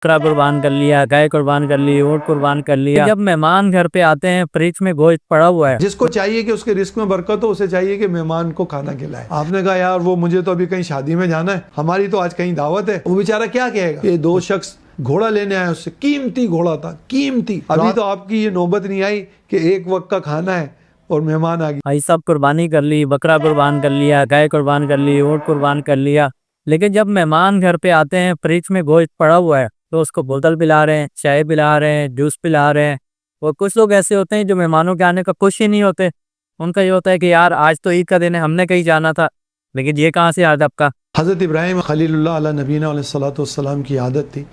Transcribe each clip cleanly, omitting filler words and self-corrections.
بکرا قربان کر لیا، گائے قربان کر لی، اونٹ قربان کر لیا۔ جب مہمان گھر پہ آتے ہیں فریج میں گوشت پڑا ہوا ہے، جس کو چاہیے کہ اس کے رزق میں برکت ہو، اسے چاہیے کہ مہمان کو کھانا کھلائے۔ آپ نے کہا یار وہ مجھے تو ابھی کہیں شادی میں جانا ہے، ہماری تو آج کہیں دعوت ہے، وہ بیچارہ کیا کہے گا؟ یہ دو شخص گھوڑا لینے آئے، اس سے قیمتی گھوڑا تھا، قیمتی۔ ابھی تو آپ کی یہ نوبت نہیں آئی کہ ایک وقت کا کھانا ہے اور مہمان آ گئی۔ بھائی سب قربانی کر لی، بکرا قربان کر لیا، گائے قربان کر لی، اونٹ قربان کر لیا، لیکن جب مہمان گھر پہ آتے ہیں فریج میں گوشت پڑا ہوا ہے تو اس کو بوتل پلا رہے ہیں، چائے پلا رہے ہیں، جوس پلا رہے ہیں۔ اور کچھ لوگ ایسے ہوتے ہیں جو مہمانوں کے آنے کا خوش ہی نہیں ہوتے، ان کا یہ ہوتا ہے کہ یار آج تو عید کا دن ہے، ہم نے کہیں جانا تھا، لیکن یہ کہاں سے یاد آپ کا؟ حضرت ابراہیم خلیل اللہ علیہ نبینا علیہ الصلوۃ والسلام کی عادت تھی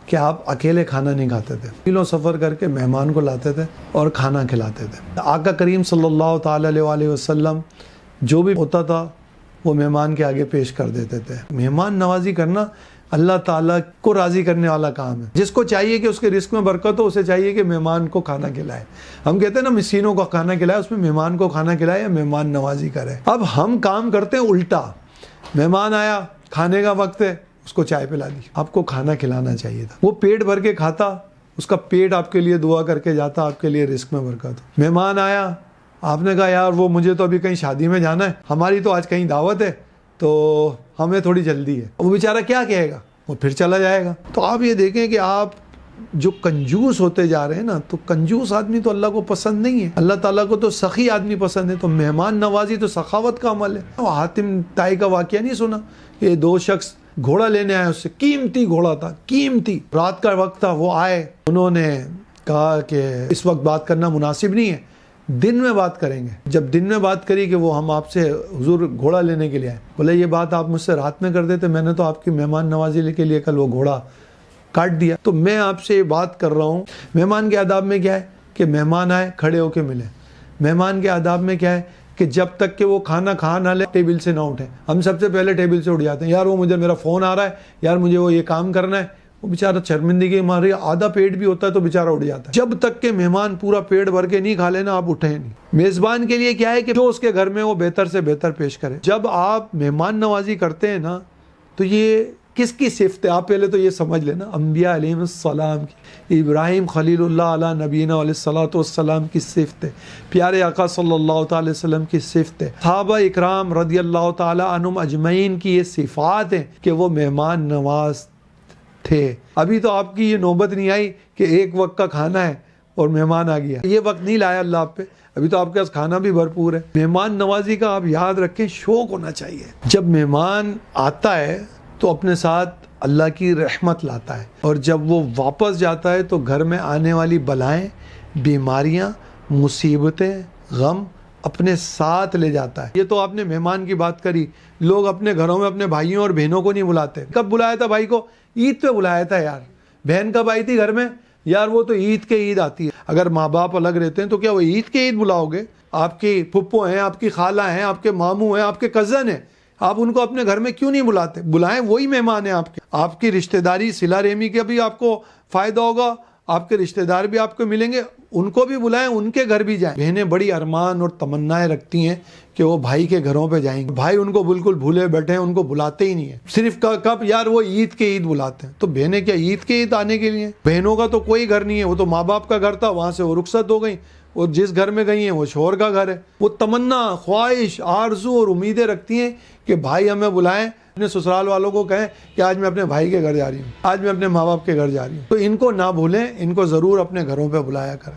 کہ آپ اکیلے کھانا نہیں کھاتے تھے، کلوں سفر کر کے مہمان کو لاتے تھے اور کھانا کھلاتے تھے۔ آقا کریم صلی اللہ تعالی علیہ وسلم جو بھی ہوتا تھا وہ مہمان کے آگے پیش کر دیتے تھے۔ مہمان نوازی کرنا اللہ تعالیٰ کو راضی کرنے والا کام ہے۔ جس کو چاہیے کہ اس کے رزق میں برکت ہو، اسے چاہیے کہ مہمان کو کھانا کھلائے۔ ہم کہتے ہیں نا مسکینوں کو کھانا کھلائے، اس میں مہمان کو کھانا کھلائے یا مہمان نوازی کرے۔ اب ہم کام کرتے ہیں الٹا، مہمان آیا، کھانے کا وقت ہے، اس کو چائے پلا دی۔ آپ کو کھانا کھلانا چاہیے تھا، وہ پیٹ بھر کے کھاتا، اس کا پیٹ آپ کے لیے دعا کر کے جاتا، آپ کے لیے رزق میں برکت ہو۔ مہمان آیا، آپ نے کہا یار وہ مجھے تو ابھی کہیں شادی میں جانا ہے، ہماری تو آج کہیں دعوت ہے، تو ہمیں تھوڑی جلدی ہے، وہ بیچارہ کیا کہے گا؟ وہ پھر چلا جائے گا۔ تو آپ یہ دیکھیں کہ آپ جو کنجوس ہوتے جا رہے ہیں نا، تو کنجوس آدمی تو اللہ کو پسند نہیں ہے، اللہ تعالیٰ کو تو سخی آدمی پسند ہے۔ تو مہمان نوازی تو سخاوت کا عمل ہے۔ وہ حاتم طائی کا واقعہ نہیں سنا؟ یہ دو شخص گھوڑا لینے آئے، اس سے قیمتی گھوڑا تھا، قیمتی، رات کا وقت تھا، وہ آئے، انہوں نے کہا کہ اس وقت بات کرنا مناسب نہیں ہے، دن میں بات کریں گے۔ جب دن میں بات کری کہ وہ ہم آپ سے حضور گھوڑا لینے کے لیے آئے، بولے یہ بات آپ مجھ سے رات میں کر دیتے، میں نے تو آپ کی مہمان نوازی کے لیے کل وہ گھوڑا کاٹ دیا۔ تو میں آپ سے یہ بات کر رہا ہوں، مہمان کے آداب میں کیا ہے کہ مہمان آئے کھڑے ہو کے ملیں۔ مہمان کے آداب میں کیا ہے کہ جب تک کہ وہ کھانا کھا نہ لے ٹیبل سے نہ اٹھیں۔ ہم سب سے پہلے ٹیبل سے اٹھ جاتے ہیں، یار وہ مجھے میرا فون آ رہا ہے، یار مجھے وہ یہ کام کرنا ہے، وہ بیچارہ شرمندگی مارے آدھا پیٹ بھی ہوتا ہے تو بیچارہ اٹھ جاتا ہے۔ جب تک کہ مہمان پورا پیٹ بھر کے نہیں کھا لینا، آپ اٹھیں نہیں۔ میزبان کے لیے کیا ہے کہ جو اس کے گھر میں وہ بہتر سے بہتر پیش کرے۔ جب آپ مہمان نوازی کرتے ہیں نا، تو یہ کس کی صفت ہے؟ آپ پہلے تو یہ سمجھ لینا، انبیاء علیہ السلام کی، ابراہیم خلیل اللہ علیہ نبینا علیہ الصلوۃ والسلام کی صفت ہے، پیارے آقا صلی اللہ تعالی وسلم کی صفت ہے، صحابہ اکرام رضی اللہ تعالی عنہم اجمعین کی یہ صفات ہیں کہ وہ مہمان نواز تھے۔ ابھی تو آپ کی یہ نوبت نہیں آئی کہ ایک وقت کا کھانا ہے اور مہمان آ گیا، یہ وقت نہیں لایا اللہ آپ پہ، ابھی تو آپ کے پاس کھانا بھی بھرپور ہے۔ مہمان نوازی کا آپ یاد رکھیں شوق ہونا چاہیے۔ جب مہمان آتا ہے تو اپنے ساتھ اللہ کی رحمت لاتا ہے، اور جب وہ واپس جاتا ہے تو گھر میں آنے والی بلائیں، بیماریاں، مصیبتیں، غم اپنے ساتھ لے جاتا ہے۔ یہ تو آپ نے مہمان کی بات کری، لوگ اپنے گھروں میں اپنے بھائیوں اور بہنوں کو نہیں بلاتے۔ کب بلایا تھا بھائی کو؟ عید پہ بلایا تھا یار۔ بہن کب آئی تھی گھر میں؟ یار وہ تو عید کے عید آتی ہے۔ اگر ماں باپ الگ رہتے ہیں تو کیا وہ عید کے عید بلاؤ گے؟ آپ کی پھپھو ہیں، آپ کی خالہ ہیں، آپ کے ماموں ہیں، آپ کے کزن ہیں، آپ ان کو اپنے گھر میں کیوں نہیں بلاتے؟ بلائیں، وہی مہمان ہیں آپ کے۔ آپ کی رشتہ داری صلہ رحمی کا بھی آپ کو فائدہ ہوگا، آپ کے رشتہ دار بھی آپ کو ملیں گے، ان کو بھی بلائیں، ان کے گھر بھی جائیں۔ بہنیں بڑی ارمان اور تمنائیں رکھتی ہیں کہ وہ بھائی کے گھروں پہ جائیں گے، بھائی ان کو بالکل بھولے بیٹھے ہیں، ان کو بلاتے ہی نہیں ہیں، صرف کب یار وہ عید کے عید بلاتے ہیں۔ تو بہنیں کیا عید کے عید آنے کے لیے؟ بہنوں کا تو کوئی گھر نہیں ہے، وہ تو ماں باپ کا گھر تھا، وہاں سے وہ رخصت ہو گئی، اور جس گھر میں گئی ہیں وہ شوہر کا گھر ہے۔ وہ تمنا، خواہش، آرزو اور امیدیں رکھتی ہیں کہ بھائی ہمیں بلائیں، اپنے سسرال والوں کو کہیں کہ آج میں اپنے بھائی کے گھر جا رہی ہوں، آج میں اپنے ماں باپ کے گھر جا رہی ہوں۔ تو ان کو نہ بھولیں، ان کو ضرور اپنے گھروں پہ بلایا کریں۔